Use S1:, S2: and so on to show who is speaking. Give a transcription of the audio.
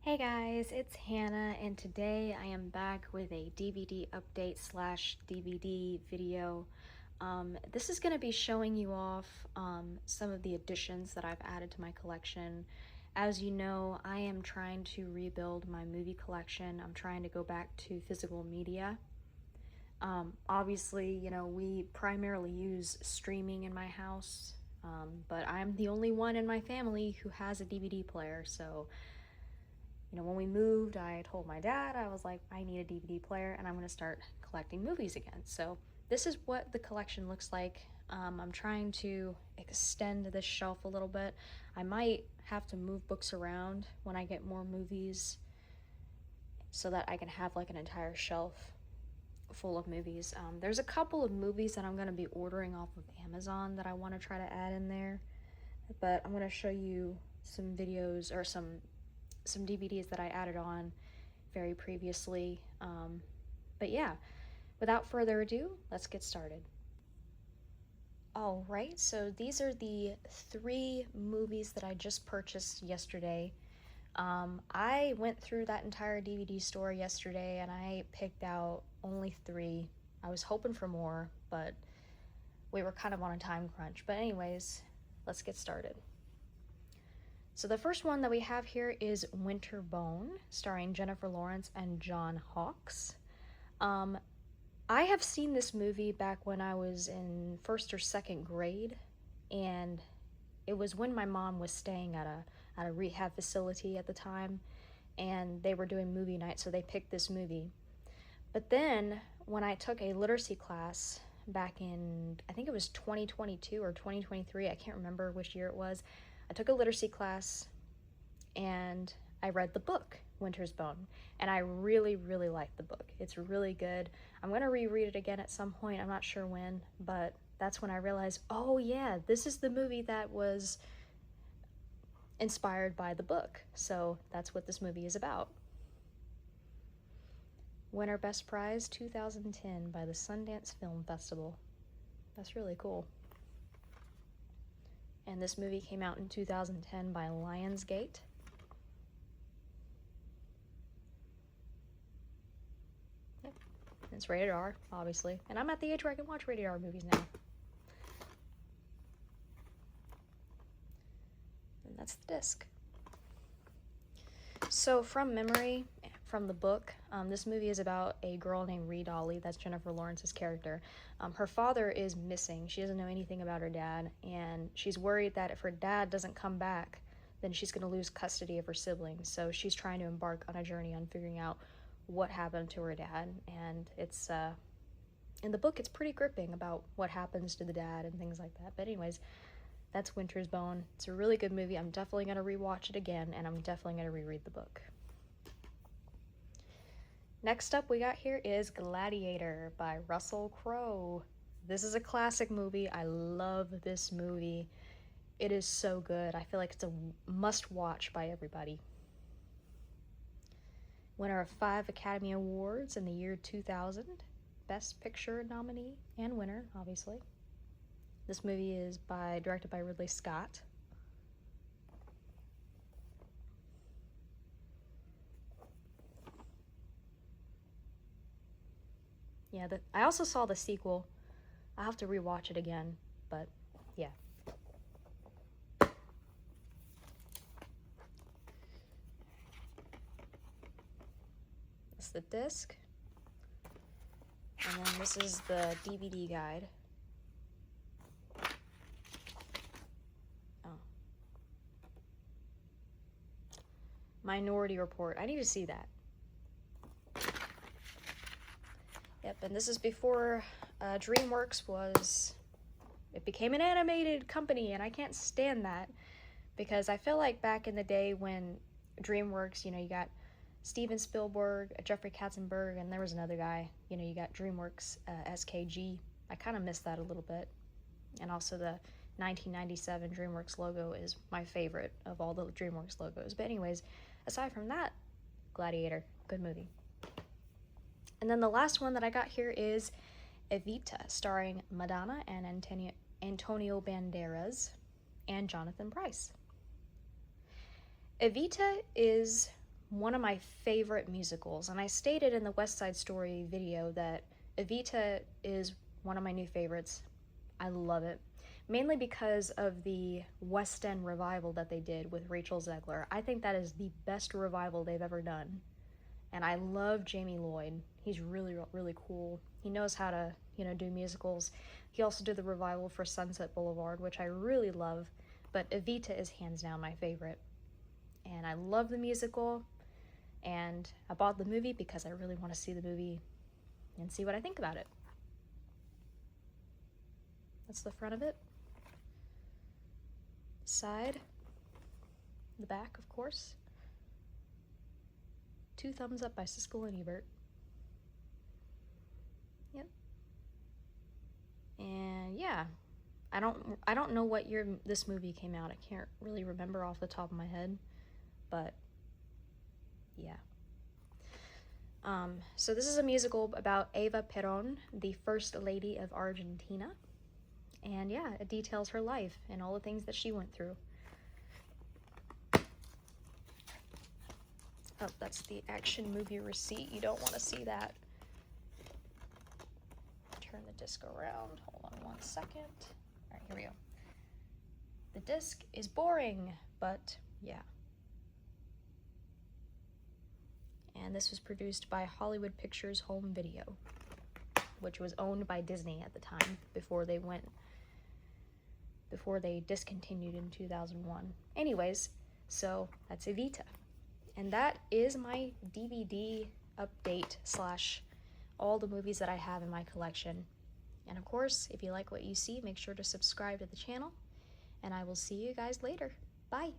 S1: Hey guys, it's Hannah, and today I am back with a DVD update slash DVD video. This is going to be showing you off some of the additions that I've added to my collection. As you know, I am trying to rebuild my movie collection. I'm trying to go back to physical media. Obviously, we primarily use streaming in my house, but I'm the only one in my family who has a DVD player, so when we moved, I told my dad, I was like, I need a DVD player and I'm going to start collecting movies again. So this is what the collection looks like. I'm trying to extend this shelf a little bit. I might have to move books around when I get more movies so that I can have like an entire shelf full of movies. There's a couple of movies that I'm going to be ordering off of Amazon that I want to try to add in there, but I'm going to show you some videos or some DVDs that I added on very previously. But yeah, without further ado, let's get started. All right, so these are the 3 movies that I just purchased yesterday. I went through that entire DVD store yesterday and I picked out only 3. I was hoping for more, but we were kind of on a time crunch. But anyways, let's get started. So the first one that we have here is Winterbone, starring Jennifer Lawrence and John Hawkes. I have seen this movie back when I was in 1st or 2nd grade, and it was when my mom was staying at a rehab facility at the time, and they were doing movie night, so they picked this movie. But then when I took a literacy class back in, I think it was 2022 or 2023, I can't remember which year it was. I took a literacy class and I read the book, Winter's Bone, and I really, really liked the book. It's really good. I'm going to reread it again at some point. I'm not sure when, but that's when I realized, oh yeah, this is the movie that was inspired by the book. So that's what this movie is about. Winner Best Prize 2010 by the Sundance Film Festival. That's really cool. And this movie came out in 2010 by Lionsgate. Yep. It's rated R, obviously. And I'm at the age where I can watch rated R movies now. And that's the disc. So from memory, from the book, this movie is about a girl named Ree Dolly. That's Jennifer Lawrence's character. Her father is missing. She doesn't know anything about her dad, and she's worried that if her dad doesn't come back, then she's going to lose custody of her siblings. So she's trying to embark on a journey on figuring out what happened to her dad, and it's in the book it's pretty gripping about what happens to the dad and things like that. But anyways, that's Winter's Bone. It's a really good movie. I'm definitely going to rewatch it again, and I'm definitely going to reread the book. Next up we got here is Gladiator by Russell Crowe. This is a classic movie. I love this movie. It is so good. I feel like it's a must-watch by everybody. Winner of 5 Academy Awards in the year 2000. Best Picture nominee and winner, obviously. This movie is directed by Ridley Scott. Yeah, I also saw the sequel. I'll have to rewatch it again, but yeah. That's the disc. And then this is the DVD guide. Oh. Minority Report. I need to see that. Yep, and this is before DreamWorks it became an animated company, and I can't stand that because I feel like back in the day when DreamWorks, you got Steven Spielberg, Jeffrey Katzenberg, and there was another guy, you got DreamWorks SKG. I kind of miss that a little bit. And also the 1997 DreamWorks logo is my favorite of all the DreamWorks logos. But anyways, aside from that, Gladiator, good movie. And then the last one that I got here is Evita, starring Madonna and Antonio Banderas and Jonathan Pryce. Evita is one of my favorite musicals, and I stated in the West Side Story video that Evita is one of my new favorites. I love it, mainly because of the West End revival that they did with Rachel Zegler. I think that is the best revival they've ever done, and I love Jamie Lloyd. He's really, really cool. He knows how to, do musicals. He also did the revival for Sunset Boulevard, which I really love, but Evita is hands down my favorite. And I love the musical, and I bought the movie because I really want to see the movie and see what I think about it. That's the front of it. Side. The back, of course. 2 thumbs up by Siskel and Ebert. Yep. And yeah, I don't know what year this movie came out. I can't really remember off the top of my head, but yeah. So this is a musical about Eva Perón, the First Lady of Argentina. And yeah, it details her life and all the things that she went through. Oh, that's the Action Movie receipt. You don't want to see that. Turn the disc around. Hold on 1 second. All right, here we go. The disc is boring, but yeah. And this was produced by Hollywood Pictures Home Video, which was owned by Disney at the time before they discontinued in 2001. Anyways, so that's Evita. And that is my DVD update / all the movies that I have in my collection. And of course, if you like what you see, make sure to subscribe to the channel, and I will see you guys later. Bye!